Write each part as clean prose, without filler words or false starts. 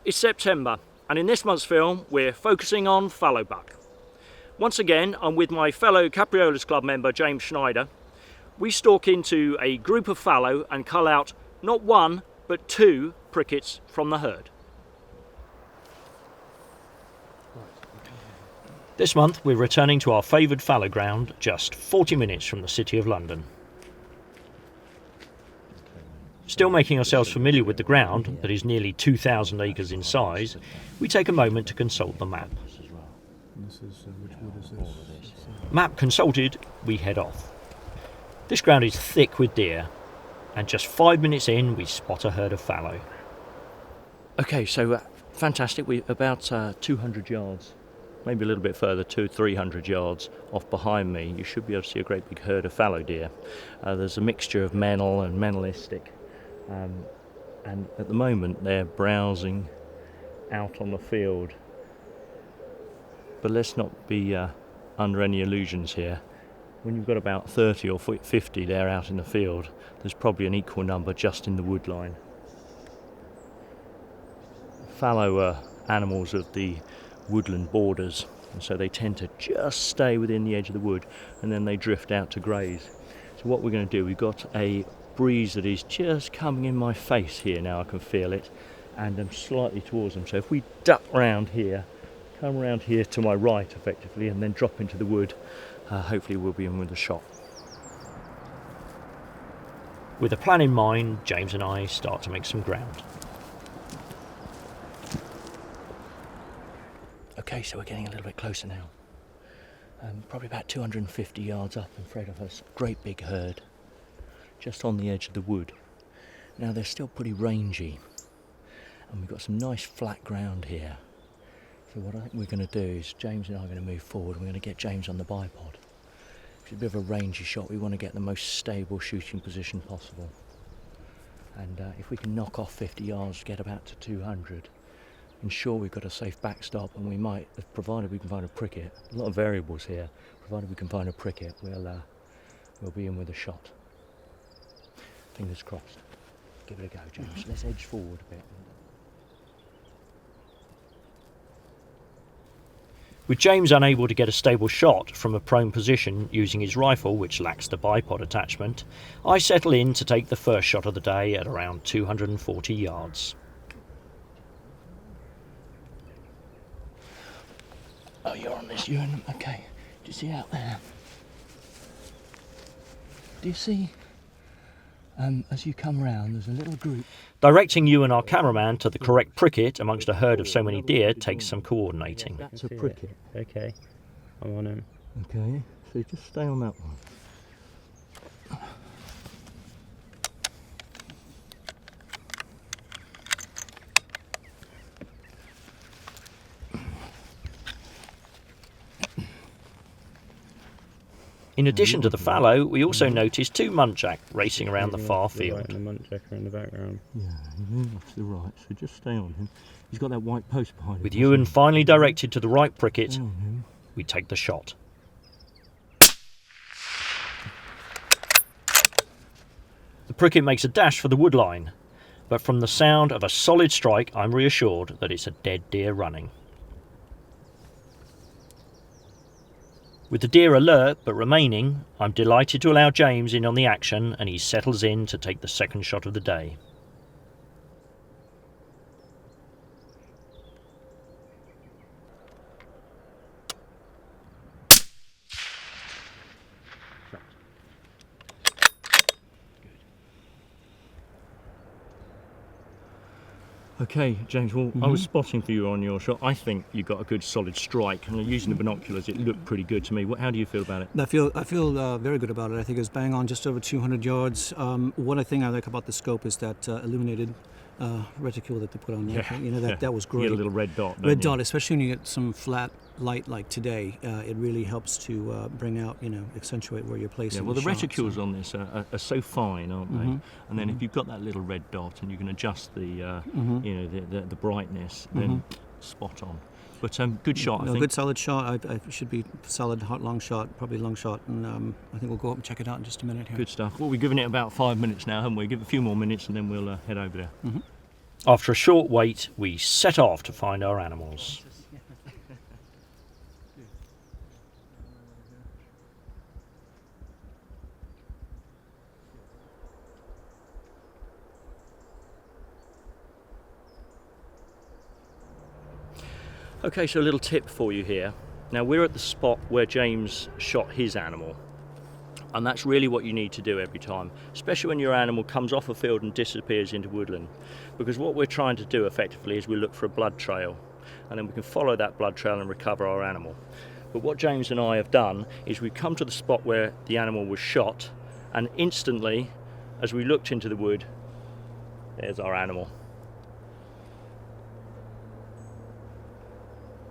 It's September, and in this month's film we're focusing on fallow buck. Once again, I'm with my fellow Capreolus Club member James Schneider. We stalk into a group of fallow and cull out not one but two prickets from the herd. This month we're returning to our favoured fallow ground just 40 minutes from the City of London. Still making ourselves familiar with the ground, that is nearly 2,000 acres in size, we take a moment to consult the map. Map consulted, we head off. This ground is thick with deer, and just 5 minutes in we spot a herd of fallow. Okay, so fantastic, we're about 200 yards, maybe a little bit further, 200-300 yards off behind me. You should be able to see a great big herd of fallow deer. There's a mixture of mennel and mennelistic. And at the moment they're browsing out on the field. But let's not be under any illusions here. When you've got about 30 or 50 there out in the field, there's probably an equal number just in the wood line. Fallow are animals of the woodland borders, and so they tend to just stay within the edge of the wood and then they drift out to graze. So what we're going to do, we've got a breeze that is just coming in my face here now, I can feel it, and I'm slightly towards them. So if we duck round here, come around here to my right effectively, and then drop into the wood, hopefully we'll be in with a shot. With a plan in mind, James and I start to make some ground. Okay, so we're getting a little bit closer now. Probably about 250 yards up in front of us, great big herd, just on the edge of the wood. Now they're still pretty rangy, and we've got some nice flat ground here. So what I think we're going to do is James and I are going to move forward. We're going to get James on the bipod. It's a bit of a rangy shot. We want to get the most stable shooting position possible. And if we can knock off 50 yards, get about to 200, ensure we've got a safe backstop, and we might, provided we can find a pricket, a lot of variables here, provided we can find a pricket, we'll be in with a shot. Fingers crossed. Give it a go, James. Let's edge forward a bit. With James unable to get a stable shot from a prone position using his rifle, which lacks the bipod attachment, I settle in to take the first shot of the day at around 240 yards. Oh, you're on this, Ewan. Okay. Do you see out there? Do you see? As you come round, there's a little group. Directing you and our cameraman to the correct pricket amongst a herd of so many deer takes some coordinating. That's a pricket. Okay, I'm on him. Okay, so just stay on that one. In addition to the fallow, we also noticed two muntjac racing around the far field. And the muntjac are in the background. Yeah, he moved off to the right, so just stay on him. He's got that white post behind him. With Ewan finally directed to the right pricket, we take the shot. The pricket makes a dash for the wood line, but from the sound of a solid strike, I'm reassured that it's a dead deer running. With the deer alert but remaining, I'm delighted to allow James in on the action, and he settles in to take the second shot of the day. Okay, James, well, I was spotting for you on your shot. I think you got a good solid strike, and using the binoculars, it looked pretty good to me. How do you feel about it? I feel very good about it. I think it's bang on, just over 200 yards. One thing I like about the scope is that illuminated reticule that they put on there. Yeah, you know, that was great. You get a little red dot. Red dot, especially when you get some flat light like today. It really helps to bring out, accentuate where you're placing. Yeah, well, the shot, reticules on this are so fine, aren't they? And then if you've got that little red dot and you can adjust the, the brightness, then spot on. But good shot, I think. Good solid shot. I should be solid, hot, long shot, probably long shot, and I think we'll go up and check it out in just a minute here. Good stuff. Well, we've given it about 5 minutes now, haven't we? Give it a few more minutes and then we'll head over there. After a short wait, we set off to find our animals. Okay, so a little tip for you here. Now we're at the spot where James shot his animal, and that's really what you need to do every time, especially when your animal comes off a field and disappears into woodland, because what we're trying to do effectively is we look for a blood trail, and then we can follow that blood trail and recover our animal. But what James and I have done is we've come to the spot where the animal was shot, and instantly, as we looked into the wood, there's our animal.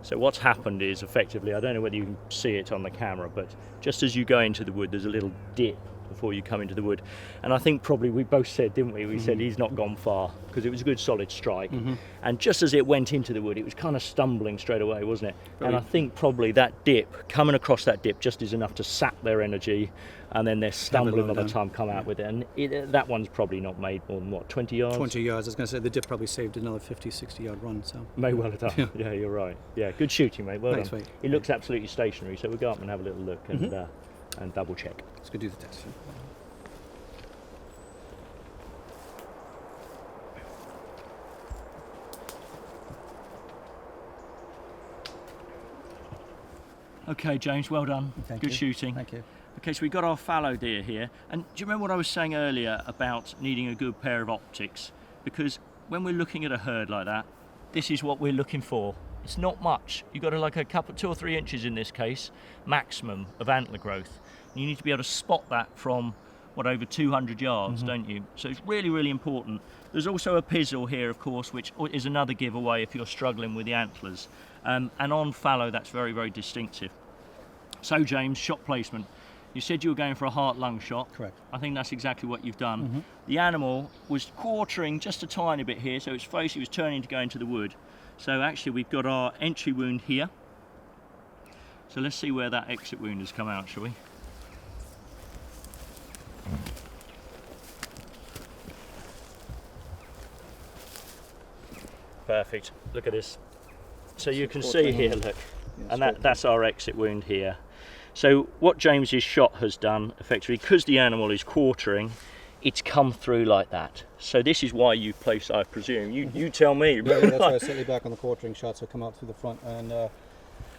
So what's happened is effectively, I don't know whether you can see it on the camera, but just as you go into the wood, there's a little dip before you come into the wood. And I think probably we both said, didn't we? We said he's not gone far, because it was a good solid strike. And just as it went into the wood, it was kind of stumbling straight away, wasn't it? And I think probably that dip, coming across that dip just is enough to sap their energy, and then they're stumbling by the time come out with it. And that one's probably not made more than, what, 20 yards? 20 yards. I was going to say the dip probably saved another 50, 60 yard run. So May well have done. Yeah, you're right. Yeah, good shooting, mate. Well Thanks, done. mate. It looks absolutely stationary, so we'll go up and have a little look and double check. let's go do the test. Okay, James, well done. Thank Good you. shooting. Thank you. Okay, so we got our fallow deer here, and do you remember what I was saying earlier about needing a good pair of optics? Because when we're looking at a herd like that, this is what we're looking for. It's not much. You've got like a couple, 2 or 3 inches in this case, maximum of antler growth. And you need to be able to spot that from, what, over 200 yards, don't you? So it's really, really important. There's also a pizzle here, of course, which is another giveaway if you're struggling with the antlers. And on fallow, that's very, very distinctive. So, James, shot placement. You said you were going for a heart-lung shot. Correct. I think that's exactly what you've done. The animal was quartering just a tiny bit here, so its face, it was turning to go into the wood. So actually we've got our entry wound here. So let's see where that exit wound has come out, shall we? Perfect. Look at this. So you can see here, look, and that's our exit wound here. So what James's shot has done, effectively, because the animal is quartering, it's come through like that. So this is why you've placed, I presume. You tell me. Yeah, that's why I slightly back on the quartering shot, so come out through the front, and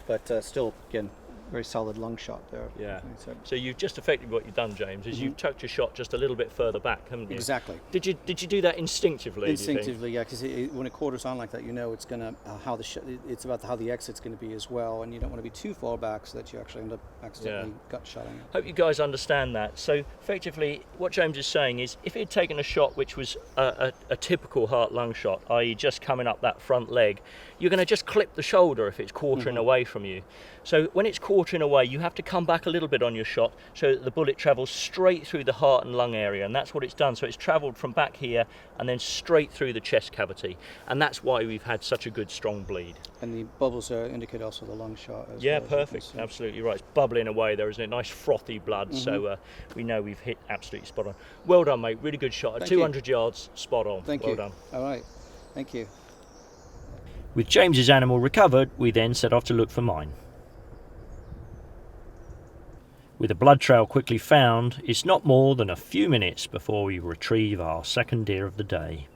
but still, again, very solid lung shot there. Yeah. So you've just effectively what you've done, James, is you've tucked your shot just a little bit further back, haven't you? Exactly. Did you do that instinctively? Instinctively, yeah, because when it quarters on like that, you know it's gonna it's about how the exit's going to be as well, and you don't want to be too far back so that you actually end up accidentally gut shotting it. Hope you guys understand that. So effectively, what James is saying is, if he'd taken a shot which was a typical heart-lung shot, i.e. just coming up that front leg, you're going to just clip the shoulder if it's quartering away from you. So when it's quartering away, you have to come back a little bit on your shot so that the bullet travels straight through the heart and lung area, and that's what it's done. So it's travelled from back here and then straight through the chest cavity, and that's why we've had such a good strong bleed. And the bubbles indicate also the lung shot as Yeah, well, perfect. Absolutely right. It's bubbling away there, isn't it? Nice frothy blood. So we know we've hit absolutely spot on. Well done, mate. Really good shot. At 200 yards, spot on. Thank you. Well done. All right. Thank you. With James's animal recovered, we then set off to look for mine. With a blood trail quickly found, it's not more than a few minutes before we retrieve our second deer of the day.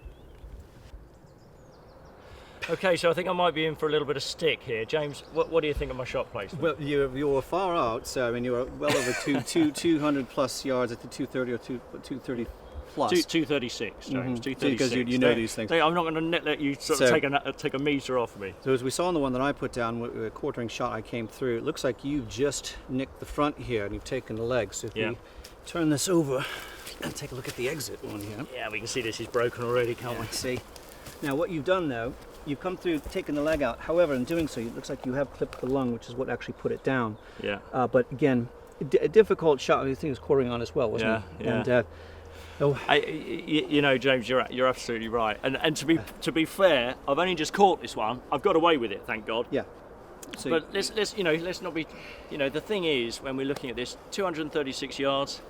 Okay, so I think I might be in for a little bit of stick here. James, what do you think of my shot placement? Well, you were far out, so I mean you were well over 200 plus yards at the 230 or 230 plus. 236, James. 236. Because you know these things. I'm not going to let you sort of take a metre off me. So as we saw in the one that I put down, with a quartering shot I came through, it looks like you've just nicked the front here and you've taken the leg. So if we turn this over and take a look at the exit one here. Yeah, we can see this is broken already, can't we? See. Now what you've done though, you've come through, taken the leg out. However, in doing so, it looks like you have clipped the lung, which is what actually put it down. Yeah. But again, a difficult shot. I think it was quartering on as well, wasn't it? Yeah. And, you know, James, you're absolutely right. And to be fair, I've only just caught this one. I've got away with it, thank God. Yeah. So but let's not be. The thing is, when we're looking at this, 236 yards,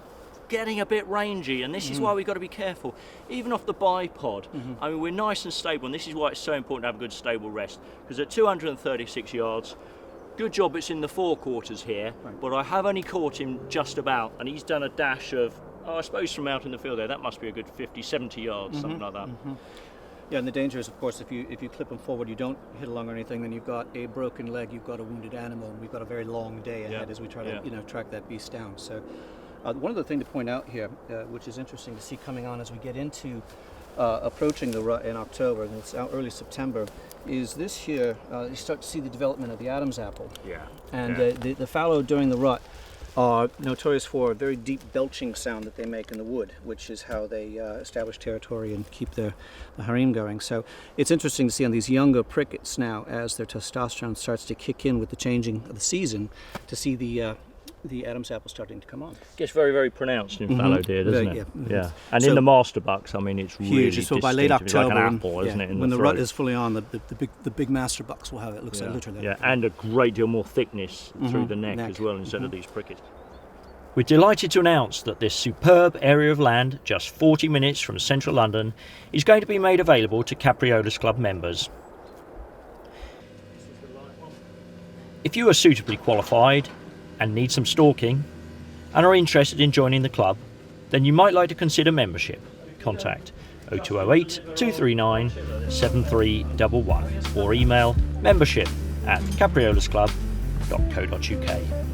getting a bit rangy, and this is why we've got to be careful. Even off the bipod, I mean, we're nice and stable, and this is why it's so important to have a good stable rest, because at 236 yards, good job it's in the forequarters here, but I have only caught him just about, and he's done a dash of, I suppose from out in the field there, that must be a good 50, 70 yards, something like that. Yeah, and the danger is, of course, if you clip them forward, you don't hit along or anything, then you've got a broken leg, you've got a wounded animal, and we've got a very long day ahead as we try to track that beast down. So, one other thing to point out here, which is interesting to see coming on as we get into approaching the rut in October, and it's out early September, is this here. You start to see the development of the Adam's apple. Yeah. And the fallow during the rut are notorious for a very deep belching sound that they make in the wood, which is how they establish territory and keep the harem going. So it's interesting to see on these younger prickets now, as their testosterone starts to kick in with the changing of the season, to see the Adam's apple starting to come on. Gets very, very pronounced in fallow deer, doesn't it? Yeah. And So in the master bucks, I mean, it's really huge. So by late distinctive. It's October, like an apple, isn't it? when the rut is fully on, the big master bucks will have it. Looks like literally. Yeah, and a great deal more thickness through the neck as well, instead of these prickets. We're delighted to announce that this superb area of land, just 40 minutes from central London, is going to be made available to Capreolus Club members. If you are suitably qualified and need some stalking and are interested in joining the club, then you might like to consider membership. Contact 0208 239 7311 or email membership@capreolusclub.co.uk.